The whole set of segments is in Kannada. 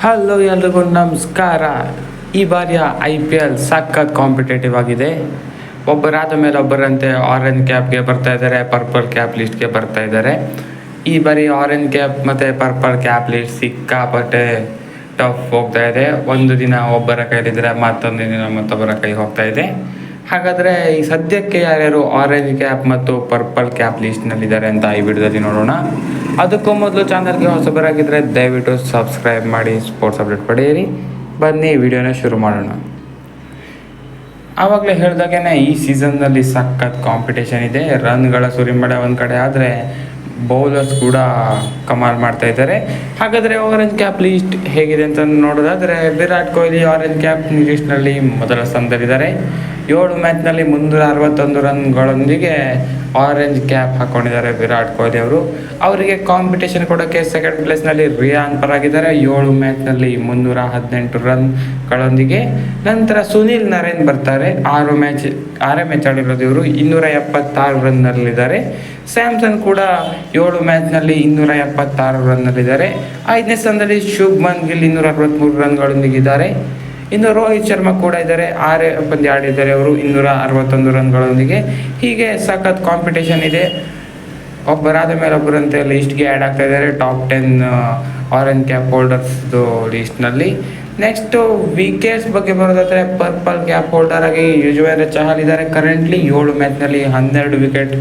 ಹಲೋ ಎಲ್ರಿಗೂ ನಮಸ್ಕಾರ. ಈ ಬಾರಿಯ IPL ಸಖತ್ ಕಾಂಪಿಟೇಟಿವ್ ಆಗಿದೆ. ಒಬ್ಬರಾದ ಮೇಲೆ ಒಬ್ಬರಂತೆ ಆರೆಂಜ್ ಕ್ಯಾಪ್ಗೆ ಬರ್ತಾ ಇದ್ದಾರೆ, ಪರ್ಪಲ್ ಕ್ಯಾಪ್ ಲಿಸ್ಟ್ಗೆ ಬರ್ತಾ ಇದ್ದಾರೆ. ಈ ಬಾರಿ ಆರೆಂಜ್ ಕ್ಯಾಪ್ ಮತ್ತು ಪರ್ಪಲ್ ಕ್ಯಾಪ್ ಲಿಸ್ಟ್ ಸಿಕ್ಕಾಪಟ್ಟೆ ಟಫ್ ಹೋಗ್ತಾ ಇದೆ. ಒಂದು ದಿನ ಒಬ್ಬರ ಕೈಲಿದ್ದರೆ ಮತ್ತೊಂದು ದಿನ ಮತ್ತೊಬ್ಬರ ಕೈ ಹೋಗ್ತಾ ಇದೆ. ಹಾಗಾದರೆ ಈ ಸದ್ಯಕ್ಕೆ ಯಾರ್ಯಾರು ಆರೆಂಜ್ ಕ್ಯಾಪ್ ಮತ್ತು ಪರ್ಪಲ್ ಕ್ಯಾಪ್ ಲಿಸ್ಟ್ನಲ್ಲಿದ್ದಾರೆ ಅಂತ ಈ ವಿಡಿಯೋದಲ್ಲಿ ನೋಡೋಣ. ಅದಕ್ಕೂ ಮೊದಲು ಚಾನಲ್ಗೆ ಹೊಸಬರಾಗಿದ್ದರೆ ದಯವಿಟ್ಟು ಸಬ್ಸ್ಕ್ರೈಬ್ ಮಾಡಿ ಸ್ಪೋರ್ಟ್ಸ್ ಅಪ್ಡೇಟ್ ಪಡೆಯಿರಿ. ಬನ್ನಿ ವಿಡಿಯೋನ ಶುರು ಮಾಡೋಣ. ಆವಾಗಲೇ ಹೇಳಿದಾಗೇ ಈ ಸೀಸನ್ನಲ್ಲಿ ಸಖತ್ ಕಾಂಪಿಟೇಷನ್ ಇದೆ. ರನ್ಗಳ ಸುರಿಮಳೆ ಒಂದು ಕಡೆ ಆದರೆ ಬೌಲರ್ಸ್ ಕೂಡ ಕಮಾಲ್ ಮಾಡ್ತಾ ಇದ್ದಾರೆ. ಹಾಗಾದರೆ ಆರೆಂಜ್ ಕ್ಯಾಪ್ ಲೀಸ್ಟ್ ಹೇಗಿದೆ ಅಂತ ನೋಡೋದಾದರೆ, ವಿರಾಟ್ ಕೊಹ್ಲಿ ಆರೆಂಜ್ ಕ್ಯಾಪ್ ಲಿಸ್ಟ್ನಲ್ಲಿ ಮೊದಲ ಸ್ಥಾನದಲ್ಲಿದ್ದಾರೆ. 7 ಮ್ಯಾಚ್ನಲ್ಲಿ 361 ರನ್ಗಳೊಂದಿಗೆ ಆರೆಂಜ್ ಕ್ಯಾಪ್ ಹಾಕ್ಕೊಂಡಿದ್ದಾರೆ ವಿರಾಟ್ ಕೊಹ್ಲಿ ಅವರು. ಅವರಿಗೆ ಕಾಂಪಿಟೇಷನ್ ಕೊಡೋಕ್ಕೆ ಸೆಕೆಂಡ್ ಪ್ಲೇಸ್ನಲ್ಲಿ ರಿಯಾನ್ ಪರಾಗಿದ್ದಾರೆ 7 ಮ್ಯಾಚ್ನಲ್ಲಿ 318 ರನ್ಗಳೊಂದಿಗೆ. ನಂತರ ಸುನಿಲ್ ನರೇನ್ ಬರ್ತಾರೆ. 6 ಮ್ಯಾಚ್ ಆಡಿರೋದು ಇವರು, 276 ರನ್ನಲ್ಲಿದ್ದಾರೆ. ಸ್ಯಾಮ್ಸನ್ ಕೂಡ 7 ಮ್ಯಾಚ್ನಲ್ಲಿ 276 ರನ್ನಲ್ಲಿದ್ದಾರೆ. 5ನೇ ಸ್ಥಾನದಲ್ಲಿ ಶುಭ್ಮನ್ ಗಿಲ್ 263 ರನ್ಗಳೊಂದಿಗಿದ್ದಾರೆ. ಇನ್ನು ರೋಹಿತ್ ಶರ್ಮಾ ಕೂಡ ಇದ್ದಾರೆ, 6 ಪಂದ್ಯ ಆಡಿದ್ದಾರೆ ಅವರು 261 ರನ್ಗಳೊಂದಿಗೆ. ಹೀಗೆ ಸಖತ್ ಕಾಂಪಿಟೇಷನ್ ಇದೆ. ಒಬ್ಬರಾದ ಮೇಲೆ ಒಬ್ಬರಂತೆ ಲಿಸ್ಟ್ಗೆ ಆ್ಯಡ್ ಆಗ್ತಾ ಇದ್ದಾರೆ ಟಾಪ್ 10 ಆರೆಂಜ್ ಕ್ಯಾಪ್ ಹೋಲ್ಡರ್ಸ್ದು ಲಿಸ್ಟ್ನಲ್ಲಿ. ನೆಕ್ಸ್ಟು ವಿಕೆಟ್ಸ್ ಬಗ್ಗೆ ಬರೋದಾದರೆ, ಪರ್ಪಲ್ ಕ್ಯಾಪ್ ಹೋಲ್ಡರ್ ಆಗಿ ಯುಜ್ವೇಂದ್ರ ಚಹಲ್ ಇದ್ದಾರೆ. ಕರೆಂಟ್ಲಿ 7 ಮ್ಯಾಚ್ನಲ್ಲಿ 12 ವಿಕೆಟ್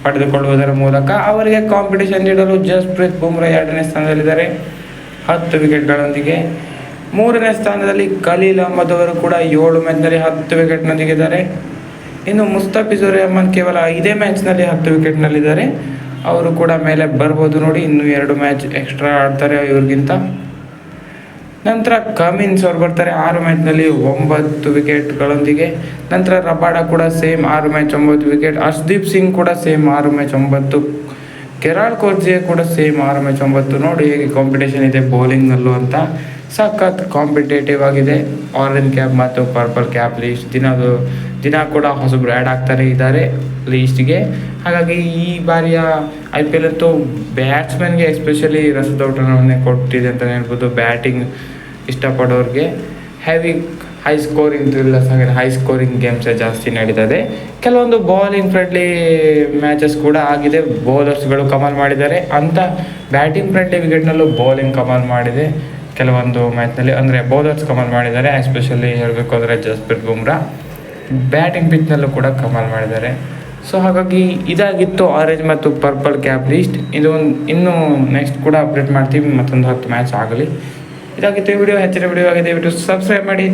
ಪಡೆದುಕೊಳ್ಳುವುದರ ಮೂಲಕ ಅವರಿಗೆ ಕಾಂಪಿಟೇಷನ್ ನೀಡಲು ಜಸ್ಪ್ರೀತ್ ಬುಮ್ರಾ 2ನೇ ಸ್ಥಾನದಲ್ಲಿದ್ದಾರೆ 10 ವಿಕೆಟ್ಗಳೊಂದಿಗೆ. 3ನೇ ಸ್ಥಾನದಲ್ಲಿ ಖಲೀಲ್ ಅಹ್ಮದ್ ಅವರು ಕೂಡ 7 ಮ್ಯಾಚ್ನಲ್ಲಿ 10 ವಿಕೆಟ್ನೊಂದಿಗಿದ್ದಾರೆ. ಇನ್ನು ಮುಸ್ತಫಿಜುರ್ ರೆಹಮಾನ್ ಕೇವಲ 5 ಮ್ಯಾಚ್ನಲ್ಲಿ 10 ವಿಕೆಟ್ನಲ್ಲಿದ್ದಾರೆ. ಅವರು ಕೂಡ ಮೇಲೆ ಬರ್ಬೋದು ನೋಡಿ, ಇನ್ನೂ 2 ಮ್ಯಾಚ್ ಎಕ್ಸ್ಟ್ರಾ ಆಡ್ತಾರೆ ಇವ್ರಿಗಿಂತ. ನಂತರ ಕಮಿನ್ಸ್ ಅವ್ರು ಬರ್ತಾರೆ 6 ಮ್ಯಾಚ್ನಲ್ಲಿ 9 ವಿಕೆಟ್ಗಳೊಂದಿಗೆ. ನಂತರ ರಬಾಡ ಕೂಡ same 6 match 9 wicket. Harshdeep Singh ಕೂಡ ಸೇಮ್ 6 ಮ್ಯಾಚ್ 9. ಕೆರಾಲ್ ಕೋರ್ಜಿಯಾ ಕೂಡ ಸೇಮ್ 6 ಮ್ಯಾಚ್ 9. ನೋಡಿ ಹೇಗೆ ಕಾಂಪಿಟೇಷನ್ ಇದೆ ಬೌಲಿಂಗ್ನಲ್ಲೂ ಅಂತ. ಸಖತ್ ಕಾಂಪಿಟೇಟಿವ್ ಆಗಿದೆ ಆರೆಂಜ್ ಕ್ಯಾಪ್ ಮತ್ತು ಪರ್ಪಲ್ ಕ್ಯಾಪ್ ಲಿಸ್ಟ್. ದಿನ ಕೂಡ ಹೊಸಬ್ರು ಆ್ಯಡ್ ಆಗ್ತಾರೆ ಇದ್ದಾರೆ ಲೀಸ್ಟ್ಗೆ. ಹಾಗಾಗಿ ಈ ಬಾರಿಯ IPL ಅಂತೂ ಬ್ಯಾಟ್ಸ್ಮನ್ಗೆ ಎಸ್ಪೆಷಲಿ ರಸದೌಟನವನ್ನೇ ಕೊಟ್ಟಿದೆ ಅಂತಲೇ ಹೇಳ್ಬೋದು. ಬ್ಯಾಟಿಂಗ್ ಇಷ್ಟಪಡೋರಿಗೆ ಹೈ ಸ್ಕೋರಿಂಗ್ ಥ್ರಿಲ್ಲರ್ಸ್ ಹಾಗೆ ಹೈ ಸ್ಕೋರಿಂಗ್ ಗೇಮ್ಸೇ ಜಾಸ್ತಿ ನಡೀತದೆ. ಕೆಲವೊಂದು ಬಾಲಿಂಗ್ ಫ್ರೆಂಡ್ಲಿ ಮ್ಯಾಚಸ್ ಕೂಡ ಆಗಿದೆ, ಬೌಲರ್ಸ್ಗಳು ಕಮಾಲ್ ಮಾಡಿದ್ದಾರೆ ಅಂತ. ಬ್ಯಾಟಿಂಗ್ ಫ್ರೆಂಡ್ಲಿ ವಿಕೆಟ್ನಲ್ಲೂ ಬೌಲಿಂಗ್ ಕಮಾಲ್ ಮಾಡಿದೆ ಕೆಲವೊಂದು ಮ್ಯಾಚ್ನಲ್ಲಿ, ಅಂದರೆ ಬೌಲರ್ಸ್ ಕಮಾಲ್ ಮಾಡಿದ್ದಾರೆ. ಎಸ್ಪೆಷಲಿ ಹೇಳಬೇಕು ಅಂದರೆ ಜಸ್ಪ್ರೀತ್ ಬುಮ್ರಾ. ಬ್ಯಾಟಿಂಗ್ ಪಿಚ್ನಲ್ಲೂ ಕೂಡ ಕಮಾಲ್ ಮಾಡಿದ್ದಾರೆ. ಸೊ ಹಾಗಾಗಿ ಇದಾಗಿತ್ತು ಆರೆಂಜ್ ಮತ್ತು ಪರ್ಪಲ್ ಕ್ಯಾಪ್ ಲೀಸ್ಟ್. ಇನ್ನೂ ನೆಕ್ಸ್ಟ್ ಕೂಡ ಅಪ್ಡೇಟ್ ಮಾಡ್ತೀವಿ, ಮತ್ತೊಂದು 10 ಮ್ಯಾಚ್ ಆಗಲಿ. ಇದಾಗಿತ್ತು ಈ ವಿಡಿಯೋ. ಹೆಚ್ಚಿನ ವಿಡಿಯೋ ಆಗಿದೆ, ದಯವಿಟ್ಟು ಸಬ್ಸ್ಕ್ರೈಬ್ ಮಾಡಿ.